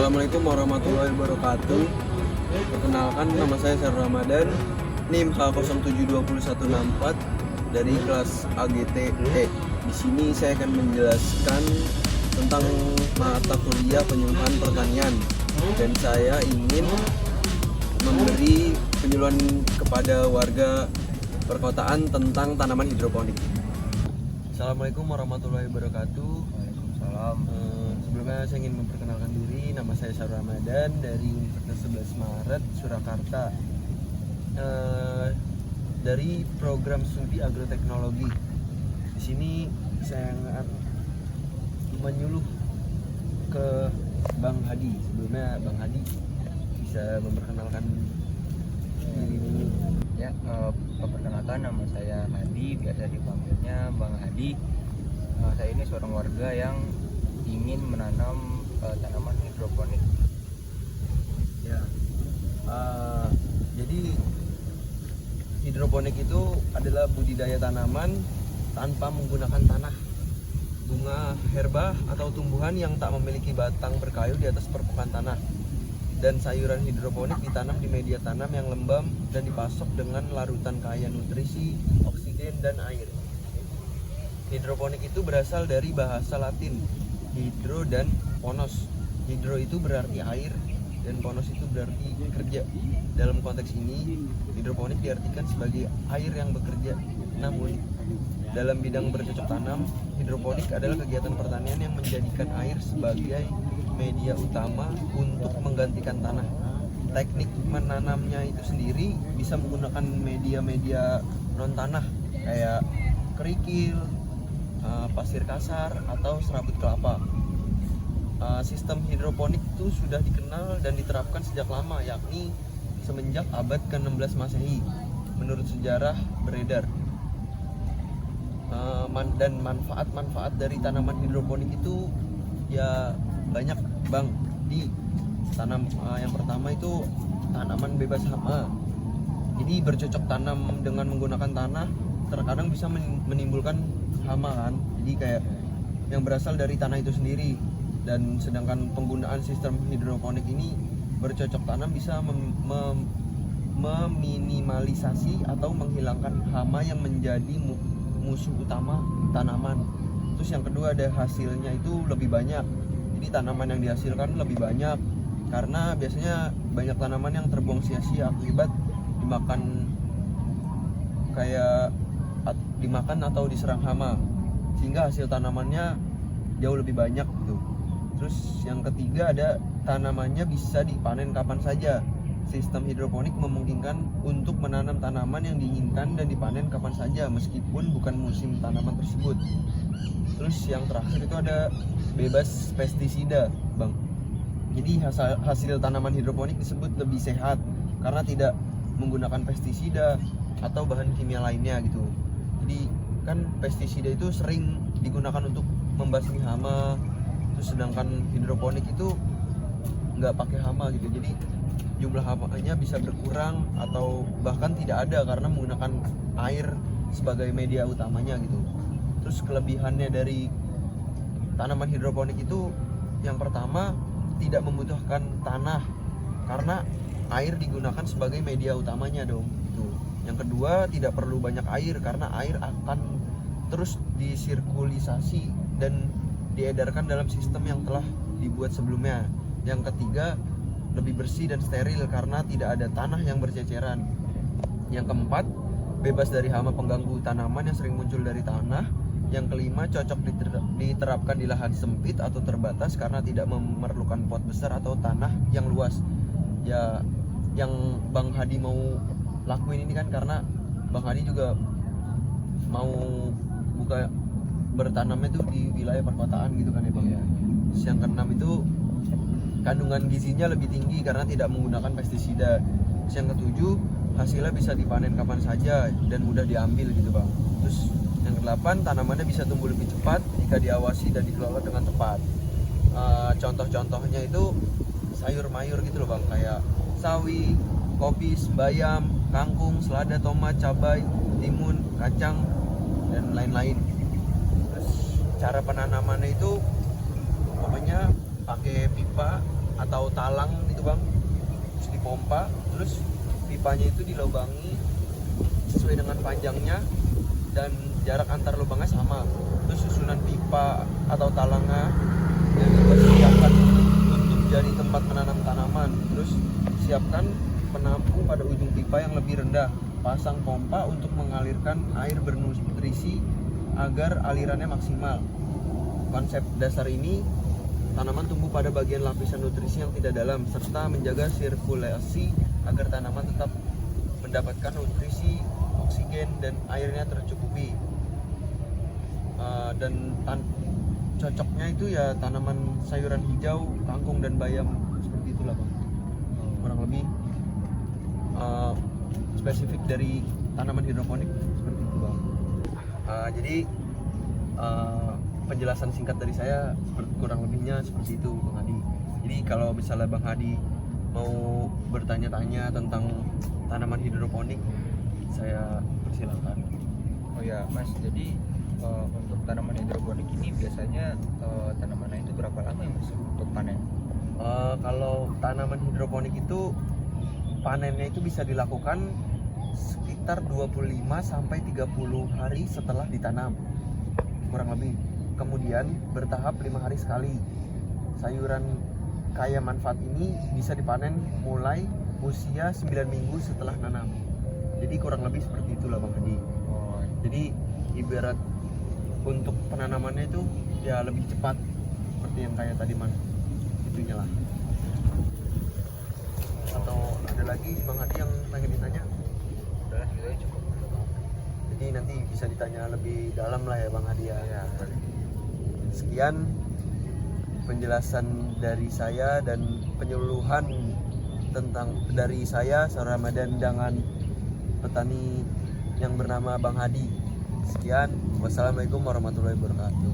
Assalamualaikum warahmatullahi wabarakatuh. Perkenalkan, nama saya Syarul Ramadan, NIM H072164 dari kelas AGT-E. Di sini saya akan menjelaskan tentang mata kuliah penyuluhan pertanian, dan saya ingin memberi penyuluhan kepada warga perkotaan tentang tanaman hidroponik. Assalamualaikum warahmatullahi wabarakatuh. Waalaikumsalam. Sebelumnya saya ingin memperkenalkan diri. Nama saya Syarul Ramadan dari Universitas 11 Maret, Surakarta, dari program studi agroteknologi. Di sini saya akan menyuluh ke Bang Hadi. Sebelumnya Bang Hadi bisa memperkenalkan diri dulu. Ya, perkenalkan, nama saya Hadi, biasa dipanggilnya Bang Hadi. Saya ini seorang warga yang ingin menanam tanaman hidroponik. Ya, jadi hidroponik itu adalah budidaya tanaman tanpa menggunakan tanah, bunga herba atau tumbuhan yang tak memiliki batang berkayu di atas permukaan tanah, dan sayuran hidroponik ditanam di media tanam yang lembab dan dipasok dengan larutan kaya nutrisi, oksigen, dan air. Hidroponik itu berasal dari bahasa Latin hidro dan ponos. Hidro itu berarti air dan ponos itu berarti kerja. Dalam konteks ini, hidroponik diartikan sebagai air yang bekerja. Namun, dalam bidang bercocok tanam, hidroponik adalah kegiatan pertanian yang menjadikan air sebagai media utama untuk menggantikan tanah. Teknik menanamnya itu sendiri bisa menggunakan media-media non tanah kayak kerikil, pasir kasar, atau serabut kelapa. Sistem hidroponik itu sudah dikenal dan diterapkan sejak lama, yakni semenjak abad ke-16 Masehi menurut sejarah beredar. Dan manfaat-manfaat dari tanaman hidroponik itu ya banyak, Bang. Yang pertama itu tanaman bebas hama. Jadi bercocok tanam dengan menggunakan tanah terkadang bisa menimbulkan hama kan, jadi kayak yang berasal dari tanah itu sendiri. Dan sedangkan penggunaan sistem hidroponik ini bercocok tanam bisa meminimalisasi atau menghilangkan hama yang menjadi musuh utama tanaman. Terus yang kedua, ada hasilnya itu lebih banyak. Jadi tanaman yang dihasilkan lebih banyak karena biasanya banyak tanaman yang terbuang sia-sia akibat dimakan atau diserang hama, sehingga hasil tanamannya jauh lebih banyak gitu. Terus yang ketiga, ada tanamannya bisa dipanen kapan saja. Sistem hidroponik memungkinkan untuk menanam tanaman yang diinginkan dan dipanen kapan saja meskipun bukan musim tanaman tersebut. Terus yang terakhir itu ada bebas pestisida, Bang. Jadi hasil tanaman hidroponik disebut lebih sehat karena tidak menggunakan pestisida atau bahan kimia lainnya gitu. Jadi kan pestisida itu sering digunakan untuk membasmi hama, terus sedangkan hidroponik itu nggak pakai hama gitu. Jadi jumlah hamanya bisa berkurang atau bahkan tidak ada karena menggunakan air sebagai media utamanya gitu. Terus kelebihannya dari tanaman hidroponik itu, yang pertama, tidak membutuhkan tanah karena air digunakan sebagai media utamanya dong gitu. Yang kedua, tidak perlu banyak air karena air akan terus disirkulisasi dan diedarkan dalam sistem yang telah dibuat sebelumnya. Yang ketiga, lebih bersih dan steril karena tidak ada tanah yang berceceran. Yang keempat, bebas dari hama pengganggu tanaman yang sering muncul dari tanah. Yang kelima, cocok diterapkan di lahan sempit atau terbatas karena tidak memerlukan pot besar atau tanah yang luas. Ya, yang Bang Hadi mau lakuin ini kan karena Bang Hadi juga mau bertanamnya itu di wilayah perkotaan gitu kan ya, Bang. Terus yang keenam itu kandungan gizinya lebih tinggi karena tidak menggunakan pestisida. Terus yang ketujuh, hasilnya bisa dipanen kapan saja dan mudah diambil gitu, Bang. Terus yang kedelapan, tanamannya bisa tumbuh lebih cepat jika diawasi dan dikelola dengan tepat. Contoh-contohnya itu sayur mayur gitu loh, Bang, kayak sawi, kobis, bayam, kangkung, selada, tomat, cabai, timun, kacang, dan lain-lain. Terus cara penanamannya itu pokoknya pakai pipa atau talang itu bang, terus dipompa, terus pipanya itu dilubangi sesuai dengan panjangnya dan jarak antar lubangnya sama. Terus susunan pipa atau talangnya yang dipersiapkan untuk jadi tempat menanam tanaman. Terus siapkan penampung pada ujung pipa yang lebih rendah. Pasang pompa untuk mengalirkan air bernutrisi agar alirannya maksimal. Konsep dasar ini, tanaman tumbuh pada bagian lapisan nutrisi yang tidak dalam serta menjaga sirkulasi agar tanaman tetap mendapatkan nutrisi, oksigen dan airnya tercukupi. Cocoknya itu ya tanaman sayuran hijau, kangkung dan bayam, seperti itulah bang. Kurang lebih spesifik dari tanaman hidroponik seperti itu bang. Jadi penjelasan singkat dari saya kurang lebihnya seperti itu Bang Hadi. Jadi kalau misalnya Bang Hadi mau bertanya-tanya tentang tanaman hidroponik, saya persilakan. Oh ya Mas, jadi untuk tanaman hidroponik ini biasanya tanamannya itu berapa lama ya Mas untuk panen? Kalau tanaman hidroponik itu panennya itu bisa dilakukan sekitar 25 sampai 30 hari setelah ditanam. Kurang lebih. Kemudian bertahap 5 hari sekali. Sayuran kaya manfaat ini bisa dipanen mulai usia 9 minggu setelah nanam. Jadi kurang lebih seperti itulah Bang Hadi. Jadi ibarat untuk penanamannya itu ya lebih cepat seperti yang kayak tadi man itunya lah. Atau ada lagi Bang Hadi yang pengen ditanya? Udah gitu aja cukup. Jadi nanti bisa ditanya lebih dalam lah ya Bang Hadi ya. Sekian penjelasan dari saya dan penyuluhan tentang dari saya Ramadan dengan petani yang bernama Bang Hadi. Sekian, wassalamualaikum warahmatullahi wabarakatuh.